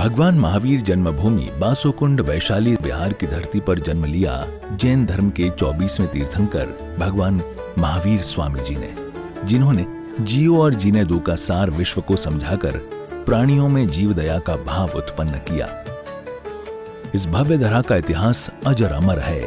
भगवान महावीर जन्मभूमि बासोकुंड वैशाली बिहार की धरती पर जन्म लिया जैन धर्म के 24वें तीर्थंकर भगवान महावीर स्वामी जी ने, जिन्होंने जियो और जीने दो का सार विश्व को समझाकर प्राणियों में जीव दया का भाव उत्पन्न किया। इस भव्य धरा का इतिहास अजर अमर है।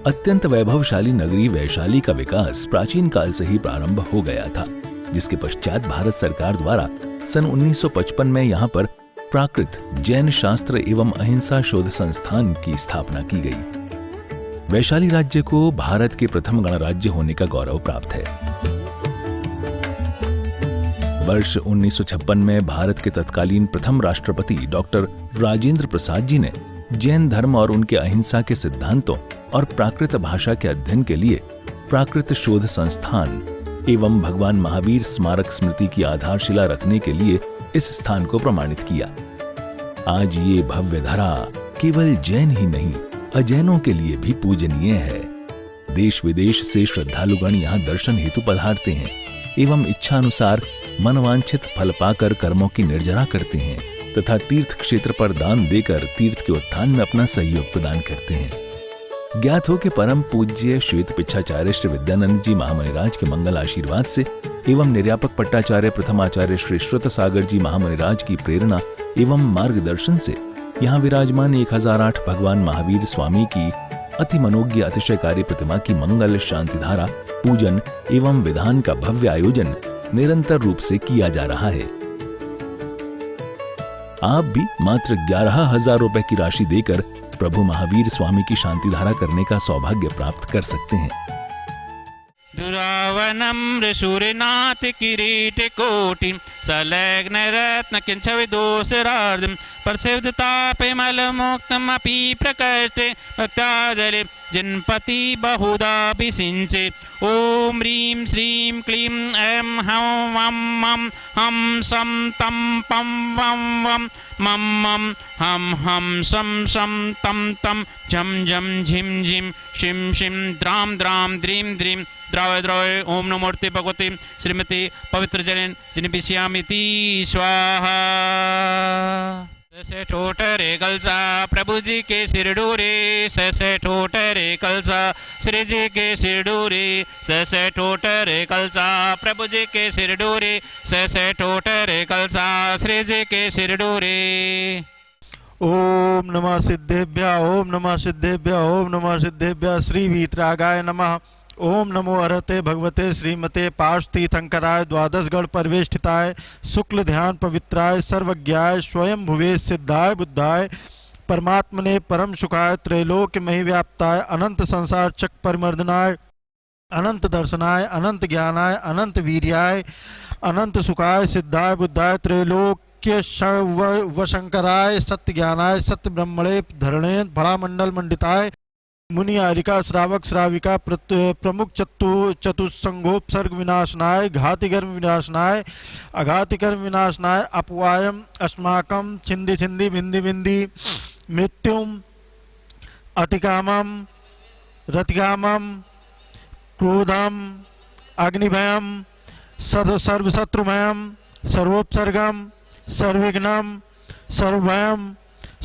अत्यंत वैभवशाली नगरी वैशाली का विकास प्राचीन काल से ही प्रारंभ हो गया था, जिसके पश्चात भारत सरकार द्वारा सन 1955 में यहाँ पर प्राकृत जैन शास्त्र एवं अहिंसा शोध संस्थान की स्थापना की गई। वैशाली राज्य को भारत के प्रथम गणराज्य होने का गौरव प्राप्त है। वर्ष 1956 में भारत के तत्कालीन प्रथम राष्ट्रपति डॉक्टर राजेंद्र प्रसाद जी ने जैन धर्म और उनके अहिंसा के सिद्धांतों और प्राकृत भाषा के अध्ययन के लिए प्राकृत शोध संस्थान एवं भगवान महावीर स्मारक स्मृति की आधारशिला रखने के लिए इस स्थान को प्रमाणित किया। आज ये भव्य धरा केवल जैन ही नहीं, अजैनों के लिए भी पूजनीय है। देश विदेश से श्रद्धालुगण यहाँ दर्शन हेतु पधारते हैं एवं इच्छा अनुसार मनवांछित फल पाकर कर्मों की निर्जरा करते हैं तथा तीर्थ क्षेत्र पर दान देकर तीर्थ के उत्थान में अपना सहयोग प्रदान करते हैं। ज्ञात हो कि परम पूज्य श्वेत पिच्छाचार्य श्री विद्यानंद जी महामुनिराज के मंगल आशीर्वाद से एवं निर्यापक पट्टाचार्य प्रथमाचार्य श्री श्रुत सागर जी महामुनिराज की प्रेरणा एवं मार्गदर्शन से यहाँ विराजमान 1008 भगवान महावीर स्वामी की अति मनोज्ञ अतिशयकारी प्रतिमा की मंगल शांति धारा पूजन एवं विधान का भव्य आयोजन निरंतर रूप से किया जा रहा है। आप भी मात्र 11,000 रुपए की राशि देकर प्रभु महावीर स्वामी की शांति धारा करने का सौभाग्य प्राप्त कर सकते हैं। दुरावनम ऋषुरनाथ किरीट कोटि सलग्न रत्न किंच विदोषरार्धम प्रसिद्धतापे मल मुक्तमपि प्रकटे भक्ताजले जिनपति बहुधा विसिंचे। ओम ह्रीं श्रीं क्लीं ऐं हं वं मं हम सं तं पं वं वं मं मं हम हम सं सं तं तं झं झं झिं झिं शिं शिं द्रां द्रां द्रीं द्रीं द्रावय द्रावय। ओम नमो मूर्ति भगवती श्रीमती पवित्र जन जिनपिष्यामिति स्वाहा। से ठोठरे कलसा प्रभु जी के सिरडूरे, से ठोठरे कलसा श्री जी के सिरडूरे, से ठोठरे कलसा प्रभु जी के सिरडूरे, से ठोठरे कलसा श्री जी के सिरडूरे। ओम नमः सिद्धेभ्य ओम नमः सिद्धेभ्य ओम नमः सिद्धेभ्य श्री वीतरागाय नमः। ओम नमो अरहते भगवते श्रीमते पार्श्वतीर्थंकराय द्वादशगढ़ परिवेष्टिताय शुक्ल ध्यान पवित्राय सर्वज्ञाय स्वयं भुवे सिद्धाय बुद्धाय परमात्मने परम सुखाय त्रैलोक्य मही व्याप्ताय अनंत संसार चक परिमर्दनाय अनंत दर्शनाय अनंत ज्ञानाय अनंत वीर्याय अनंत सुखाय सिद्धाय बुद्धाय त्रैलोक्य वशंकराय सत्य ज्ञानाय सत्य ब्रह्मणे धरणे भड़ामंडल मंडिताय मुनि आरिका श्रावक श्राविका प्रमुख चतुस्संगोपसर्ग विनाशनाय घातिकर्म विनाशनाय अघातिकर्म विनाशनाय अपवायम अस्माकं छिंदी छिंदी बिंदी बिंदी मृत्युम अतिकामम रतिकामम क्रोधम अग्निभयम सर्वशत्रुभयम सर्वोपसर्गम सर्वविघ्नम सर्वभयम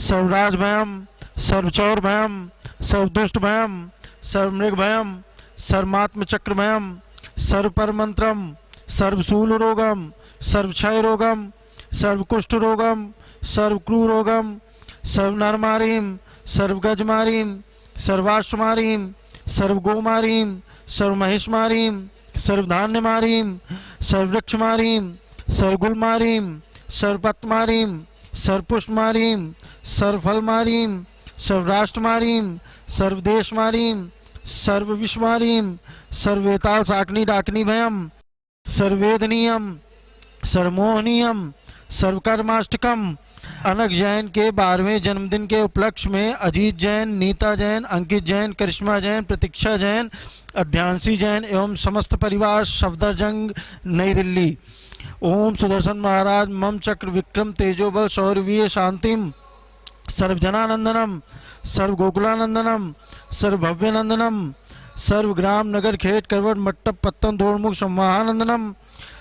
सर्वराजभयम सर्वचौरभयम सर्वदुष्टभयम सर्वमृगभयम सर्वात्मचक्रभयम सर्वपरमंत्रम सर्वशूलरोगम सर्वक्षयरोगम सर्वकुष्ठरोगम सर्वक्रूरोगम सर्वनरमारीम सर्वगजमारीम सर्वाश्वमारीम सर्वगोमारीम सर्वमहिषमारीम सर्वधान्यमारीम सर्ववृक्षमारीम सर्वगुलमारीम सर्वपत्मारीम सर्वपुष्पमारीम सर्वफलमारीम सर्वराष्ट्रमारीम सर्वदेशमारीम सर्वविश्वमारीम सर्वेताल साकनी डाकनी भयम सर्ववेदनीयम सर्वमोहनीयम सर्वकर्माष्टकम। अनक जैन के 12वें जन्मदिन के उपलक्ष्य में अजीत जैन, नीता जैन, अंकित जैन, करिश्मा जैन, प्रतीक्षा जैन, अध्यांशी जैन एवं समस्त परिवार सफदरजंग नई दिल्ली। ओम सुदर्शन महाराज मम चक्र विक्रम तेजोबल शौर्यवीय शांतिम सर्वजनानंदनम सर्वगोकुलानंदनम सर्वभव्यनंदनम सर्वग्राम नगर खेत करवट मट्टप पत्तन धोड़मुख संवाहानंदनम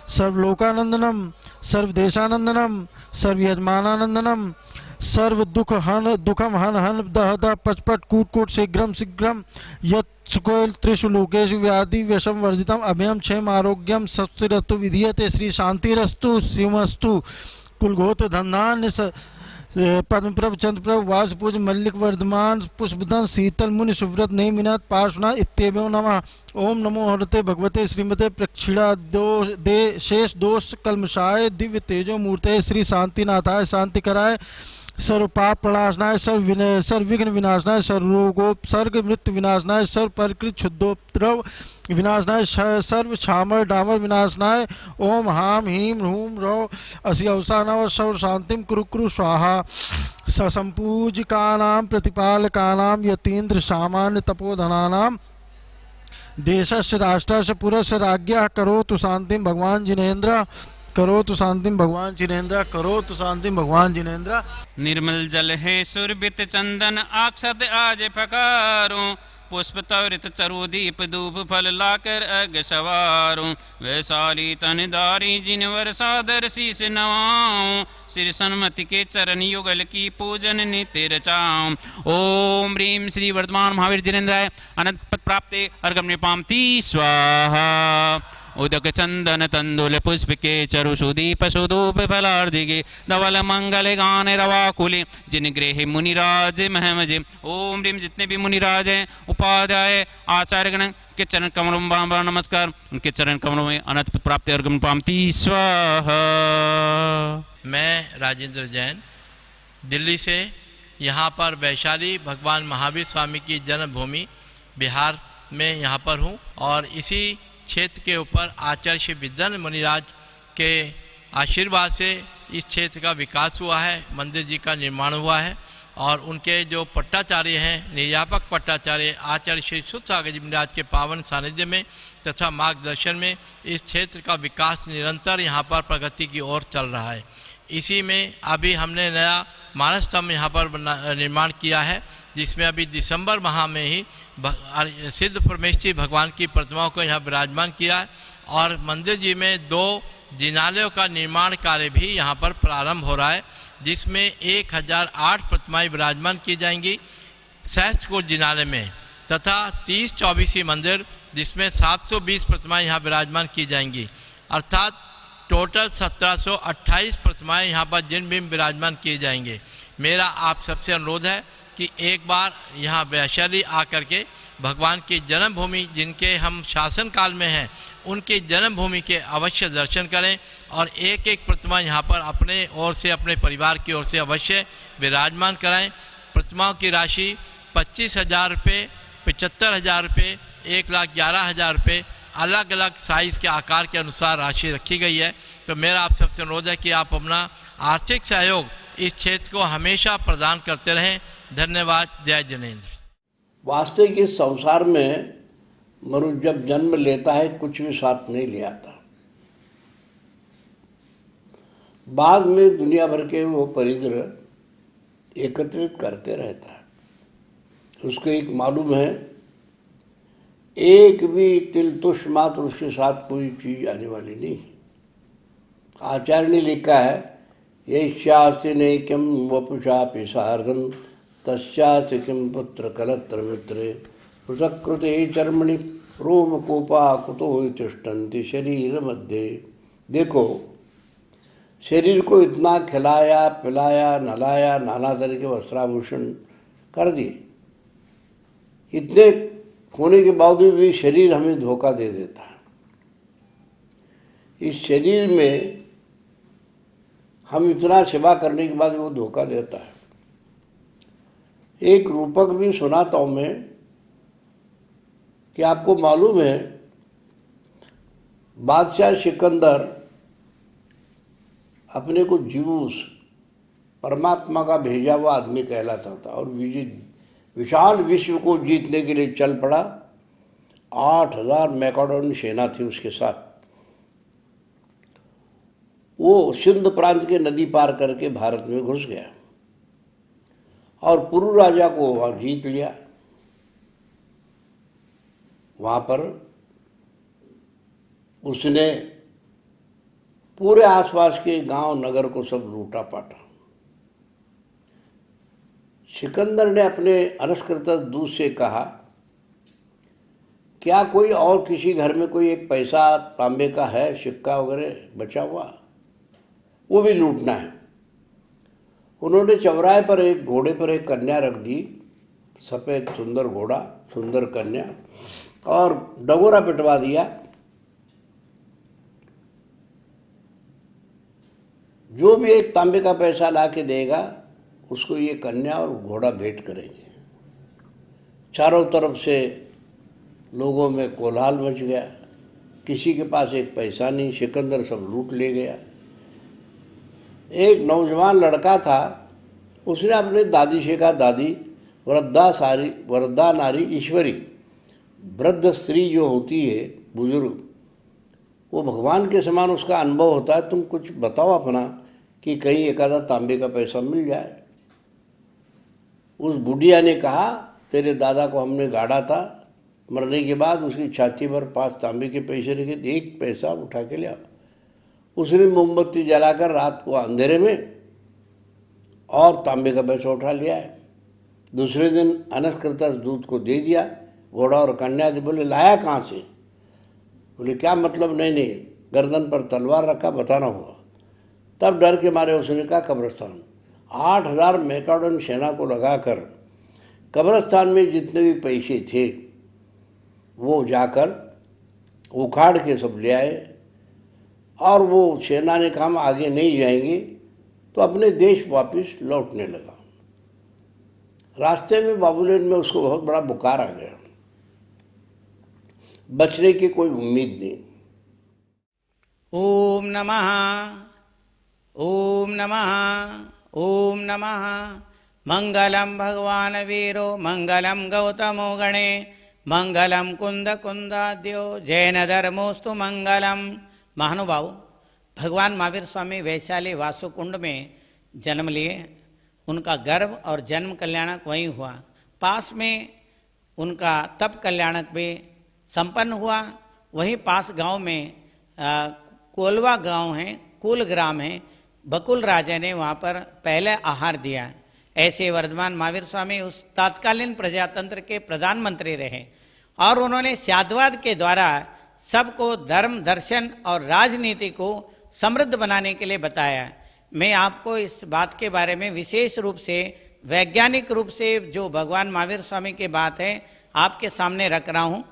सर्वलोकानंदनम सर्वदेशानंदनम सर्वयजमानानंदनम सर्व दुखम हन हन दह दह पचपट कूट कूट शीघ्रम शीघ्रम यत् सुकोल त्रिषु लोकेषु व्याधि व्यसम वर्जितम अभयम क्षेम आरोग्यम सत्सुरस्तु विधीयते श्री शांतिरस्तु शिवमस्तु कुलघोत धन्धान्य पद्मप्रभ चंद्रप्रभ वास पूज मल्लिक वर्धमान पुष्पधन शीतल मुनि सुव्रत नहीं मिनत पार्श्वना इत्येवं नमः। ओम नमो हरते भगवते श्रीमते प्रक्षिणा शेष दोष कलमशाय दिव्य तेजो मूर्ते श्री शांतिनाथाय शांति कराय सर्व पाप प्रणाशनाय सर्व विघ्न विनाशनाय सर्व रोगोपसर्ग मृत्यु विनाशनाय सर्व प्रकृति क्षुद्धोपद्रव विनाशनाय सर्व छामर डामर विनाशनाय ओम हाम हीम ह्रूम रौ असि अवसानव सर्व शांतिम कुरु कुरु स्वाहा ससंपूजिकानां प्रतिपालकानां यतीन्द्र सामान्य तपोधनानां देशस्य राष्ट्रस्य पुरस्य राज्ञः करोतु शांतिम भगवान जिनेन्द्र करोतु शांतिम भगवान जिनेन्द्र करोतु शांतिम भगवान जिनेन्द्र। निर्मल जल है सुरभित चंदन अक्षत आज फकारूं पुष्प त्वरित चरु दीप धूप फल लाकर अर्घ सवारूं वैशाली तनदारी जिनवर सादर शीस नवाऊं श्री सन्मति के चरण युगल की पूजन नित्य रचाऊं। ओम ह्रीं श्री वर्धमान महावीर जिनेन्द्राय अनंत पद प्राप्ते अर्घम निपामति स्वाहा। उदक चंदन तंदुल पुष्प के चरु सुदीप सुधूप फलार्धिगे धवल मंगल गान रवाकुले जिन गृह मुनिराज महमजे। ओम ह्रीं जितने भी मुनिराज हैं उपाध्याय आचार्यगण के चरण कमलों में बार नमस्कार। उनके चरण कमलों में अनंत प्राप्ति अर्घम पामती स्वाहा। मैं राजेंद्र जैन दिल्ली से यहाँ पर वैशाली भगवान महावीर स्वामी की जन्मभूमि बिहार में यहाँ पर हूँ और इसी क्षेत्र के ऊपर आचार्य श्री विद्यानंद मुनिराज के आशीर्वाद से इस क्षेत्र का विकास हुआ है, मंदिर जी का निर्माण हुआ है और उनके जो पट्टाचार्य हैं निर्यापक पट्टाचार्य आचार्य श्री सुसागर जी मुनिराज के पावन सानिध्य में तथा मार्गदर्शन में इस क्षेत्र का विकास निरंतर यहाँ पर प्रगति की ओर चल रहा है। इसी में अभी हमने नया मानस स्तंभ यहाँ पर निर्माण किया है जिसमें अभी दिसंबर माह में ही सिद्ध परमेश्वरी भगवान की प्रतिमाओं को यहाँ विराजमान किया है और मंदिर जी में 2 जिनालयों का निर्माण कार्य भी यहाँ पर प्रारंभ हो रहा है जिसमें 1008 प्रतिमाएं विराजमान की जाएंगी सहस्त्रकूट जिनालय में तथा 30-24 मंदिर जिसमें 720 प्रतिमाएं यहाँ विराजमान की जाएंगी अर्थात टोटल 1728 प्रतिमाएं यहाँ पर जिन भी विराजमान किए जाएंगे। मेरा आप सबसे अनुरोध है कि एक बार यहाँ वैशाली आकर के भगवान की जन्मभूमि जिनके हम शासन काल में हैं उनकी जन्मभूमि के अवश्य दर्शन करें और एक एक प्रतिमा यहाँ पर अपने ओर से अपने परिवार की ओर से अवश्य विराजमान कराएं। प्रतिमाओं की राशि 25,000 रुपये, 75,000 रुपये, 1,11,000 रुपये अलग अलग साइज़ के आकार के अनुसार राशि रखी गई है। तो मेरा आप सबसे अनुरोध है कि आप अपना आर्थिक सहयोग इस क्षेत्र को हमेशा प्रदान करते रहें। धन्यवाद। जय जिनेन्द्र। वास्तविक इस संसार में मनुष्य जब जन्म लेता है कुछ भी साथ नहीं ले आता, बाद में दुनिया भर के वो परिग्रह एकत्रित करते रहता है। उसको एक मालूम है एक भी तिल तुष मात्र उसके साथ कोई चीज आने वाली नहीं है। आचार्य ने लिखा है यस्यास्ति नैक्यम वपुषा पिशार्धम तस्यास्ति किम पुत्र कलत्र मित्रे पृथक्कृते चर्मणि रोम कोपा कुतो तिष्ठन्ति शरीर मध्य। देखो शरीर को इतना खिलाया पिलाया नलाया नाना तरह के वस्त्राभूषण कर दिए, इतने होने के बावजूद भी शरीर हमें धोखा दे देता है। इस शरीर में हम इतना सेवा करने के बाद वो धोखा देता है। एक रूपक भी सुनाता हूँ मैं कि आपको मालूम है बादशाह सिकंदर अपने को ज्यूस परमात्मा का भेजा हुआ आदमी कहलाता था और विशाल विश्व को जीतने के लिए चल पड़ा। 8,000 मैकेडोनियन सेना थी उसके साथ। वो सिंध प्रांत के नदी पार करके भारत में घुस गया और पुरु राजा को वहाँ जीत लिया। वहाँ पर उसने पूरे आसपास के गांव नगर को सब लूटा पाटा। सिकंदर ने अपने अनस्कृत दूत से कहा, क्या कोई और किसी घर में कोई एक पैसा तांबे का है, सिक्का वगैरह बचा हुआ, वो भी लूटना है। उन्होंने चौराहे पर एक घोड़े पर एक कन्या रख दी, सफ़ेद सुंदर घोड़ा, सुंदर कन्या, और डगोरा पिटवा दिया। जो भी एक तांबे का पैसा ला के देगा उसको ये कन्या और घोड़ा भेंट करेंगे। चारों तरफ से लोगों में कोलाहल मच गया। किसी के पास एक पैसा नहीं, सिकंदर सब लूट ले गया। एक नौजवान लड़का था, उसने अपने दादी से कहा, दादी, वृद्धा नारी ईश्वरी, वृद्ध स्त्री जो होती है, बुजुर्ग, वो भगवान के समान उसका अनुभव होता है, तुम कुछ बताओ अपना कि कहीं एक आधा तांबे का पैसा मिल जाए। उस बुढ़िया ने कहा, तेरे दादा को हमने गाड़ा था, मरने के बाद उसकी छाती पर 5 तांबे के पैसे रखे थे, एक पैसा उठा के लिया। उसने मोमबत्ती जलाकर रात को अंधेरे में और तांबे का पैसा उठा लिया है। दूसरे दिन अनस्कृत दूत को दे दिया, घोड़ा और कन्या दे। बोले, लाया कहाँ से? बोले, क्या मतलब? नहीं, गर्दन पर तलवार रखा, बताना होगा। तब डर के मारे उसने कहा, कब्रिस्तान। 8000 मैकाडोन सेना को लगाकर कब्रिस्तान में जितने भी पैसे थे वो जाकर उखाड़ के सब ले आए। और वो सेना ने कहा, हम आगे नहीं जाएंगे, तो अपने देश वापस लौटने लगा। रास्ते में बाबूलैंड में उसको बहुत बड़ा बुखार आ गया, बचने की कोई उम्मीद नहीं। ओम नमः, ओम नमः, ओम नमः। मंगलम भगवान वीरो, मंगलम गौतमो गणे, मंगलम कुंद कुंदाद्यो, जैन धर्मोस्तु मंगलम। महानुभाव, भगवान महावीर स्वामी वैशाली वासुकुंड में जन्म लिए। उनका गर्भ और जन्म कल्याणक वहीं हुआ। पास में उनका तप कल्याणक भी संपन्न हुआ। वहीं पास गांव में कोलवा गांव है, कुल ग्राम है। बकुल राजा ने वहाँ पर पहले आहार दिया। ऐसे वर्धमान महावीर स्वामी उस तत्कालीन प्रजातंत्र के प्रधानमंत्री रहे और उन्होंने साध्यवाद के द्वारा सबको धर्म, दर्शन और राजनीति को समृद्ध बनाने के लिए बताया। मैं आपको इस बात के बारे में विशेष रूप से, वैज्ञानिक रूप से जो भगवान महावीर स्वामी की बात है आपके सामने रख रहा हूँ।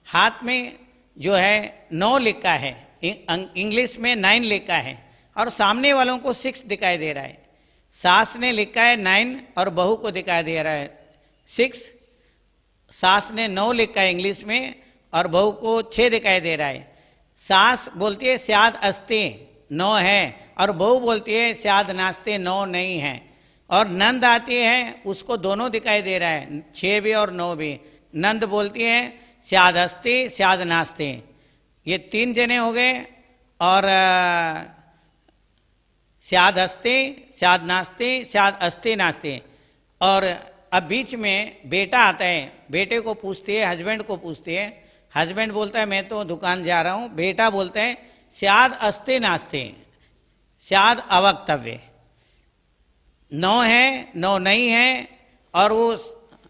हाथ में जो है 9 लिखा है, इंग्लिश में 9 लिखा है और सामने वालों को 6 दिखाई दे रहा है। सास ने लिखा है 9 और बहू को दिखाई दे रहा है 6। सास ने 9 लिखा है इंग्लिश में और बहू को 6 दिखाई दे रहा है। सास बोलती है स्याद अस्ते 9 है और बहू बोलती है स्याद नास्ते 9 नहीं है। और नंद आती है, उसको दोनों दिखाई दे रहा है, 6 भी और 9 भी। नंद बोलती है स्याद हस्ते स्याद नास्ते। ये 3 जने हो गए। और स्याद हस्ते स्याद नास्ते स्याद अस्ते नास्ते। और अब बीच में बेटा आता है, बेटे को पूछती है, हस्बैंड को पूछती है। हस्बैंड बोलता है मैं तो दुकान जा रहा हूँ। बेटा बोलता है स्याद अस्ते नास्ते स्याद अवक्तव्य। 9 है 9 नहीं है। और वो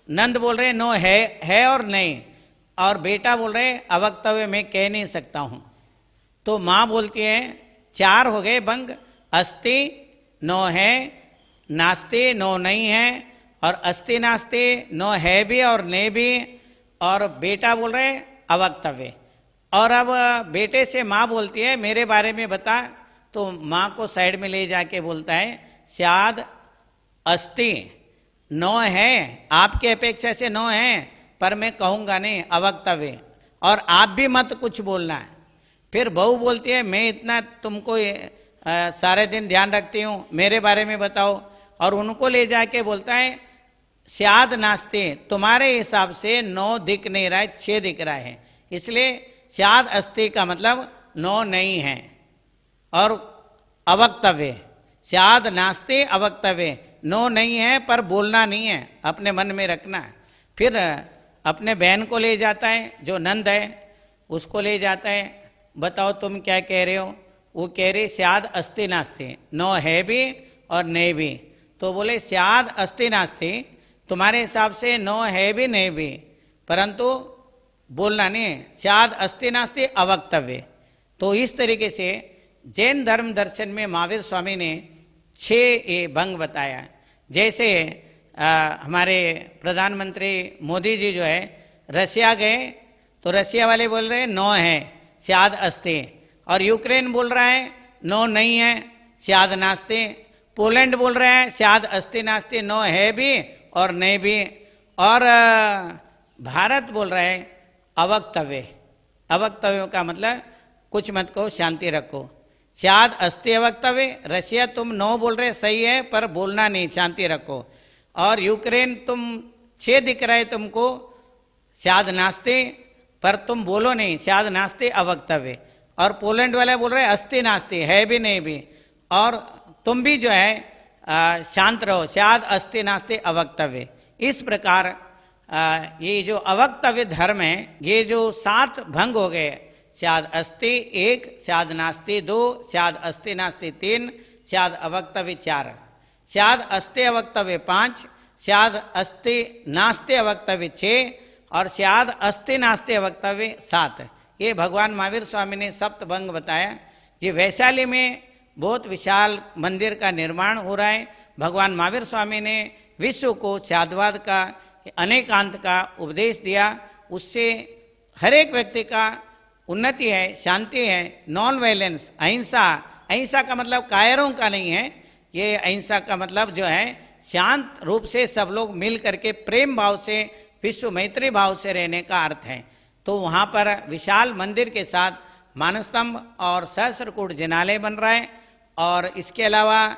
नंद बोल रहे 9 है और नहीं। और बेटा बोल रहे अवक्तव्य मैं कह नहीं सकता हूँ। तो माँ बोलती है 4 हो गए भंग। अस्ति 9 है, नास्ते 9 नहीं है, और अस्ति नास्ते 9 है भी और नहीं भी। और बेटा बोल रहे अवक्तव्य। और अब बेटे से माँ बोलती है मेरे बारे में बता। तो माँ को साइड में ले जाके बोलता है स्याद अस्ति 9 है, आपके अपेक्षा से 9 है, पर मैं कहूँगा नहीं अवक्तव्य। और आप भी मत कुछ बोलना है। फिर बहू बोलती है मैं इतना तुमको सारे दिन ध्यान रखती हूँ, मेरे बारे में बताओ। और उनको ले जाके बोलता है स्याद नास्ते तुम्हारे हिसाब से 9 दिख नहीं रहा है, 6 दिख रहा है, इसलिए स्याद अस्ति का मतलब 9 नहीं है। और अवक्तव्य स्याद नास्ते अवक्तव्य 9 नहीं है, पर बोलना नहीं है, अपने मन में रखना है। फिर अपने बहन को ले जाता है, जो नंद है उसको ले जाता है, बताओ तुम क्या कह रहे हो। वो कह रहे स्याद अस्ति नास्ति, नो है भी और नहीं भी। तो बोले स्याद अस्ति नास्ति, तुम्हारे हिसाब से नो है भी नहीं भी, परंतु बोलना नहीं है, स्याद अस्ति नास्ति अवक्तव्य। तो इस तरीके से जैन धर्म दर्शन में महावीर स्वामी ने 6 ये भंग बताया। जैसे हमारे प्रधानमंत्री मोदी जी जो है रशिया गए तो रशिया वाले बोल रहे हैं नो है स्याद अस्ति, और यूक्रेन बोल रहा है नो नहीं है स्याद नास्ति, पोलैंड बोल रहे हैं स्याद अस्ति नास्ति, नो है भी और नहीं भी, और भारत बोल रहा है अवक्तव्य। अवक्तव्य का मतलब कुछ मत कहो, शांति रखो, स्याद अस्ति अवक्तव्य। रशिया तुम नो बोल रहे सही है पर बोलना नहीं, शांति रखो। और यूक्रेन तुम 6 दिख रहा है तुमको स्याद नास्ति, पर तुम बोलो नहीं, स्याद नास्ति अवक्तव्य। और पोलैंड वाले बोल रहे अस्ति नास्ति, है भी नहीं भी, और तुम भी जो है शांत रहो, स्याद अस्ति नास्ति अवक्तव्य। इस प्रकार ये जो अवक्तव्य धर्म है, ये जो 7 भंग हो गए, स्याद अस्ति 1, स्याद नास्ति 2, स्याद अस्ति नास्ति 3, स्याद अवक्तव्य 4, स्याद अस्ति अवक्तव्य 5, स्याद अस्ति नास्ति अवक्तव्य 6, और स्याद अस्ति नास्ति अवक्तव्य 7। ये भगवान महावीर स्वामी ने सप्तभंग बताया। ये वैशाली में बहुत विशाल मंदिर का निर्माण हो रहा है। भगवान महावीर स्वामी ने विश्व को स्याद्वाद का, अनेकांत का उपदेश दिया। उससे हर एक व्यक्ति का उन्नति है, शांति है, नॉन वायलेंस, अहिंसा। अहिंसा का मतलब कायरों का नहीं है, ये अहिंसा का मतलब जो है शांत रूप से सब लोग मिल करके प्रेम भाव से, विश्व मैत्री भाव से रहने का अर्थ है। तो वहाँ पर विशाल मंदिर के साथ मानस्तंभ और सहस्त्रकूट जिनालय बन रहा है, और इसके अलावा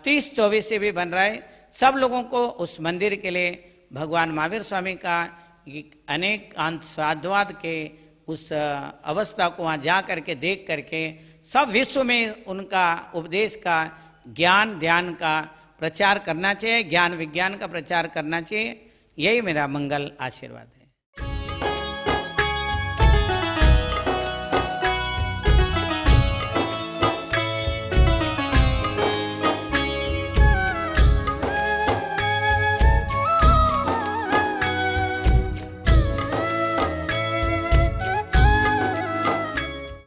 30-24 से भी बन रहा है। सब लोगों को उस मंदिर के लिए भगवान महावीर स्वामी का अनेक अंत साधवाद के उस अवस्था को वहाँ जा करके देख करके सब विश्व में उनका उपदेश का, ज्ञान ध्यान का प्रचार करना चाहिए, ज्ञान विज्ञान का प्रचार करना चाहिए। यही मेरा मंगल आशीर्वाद है।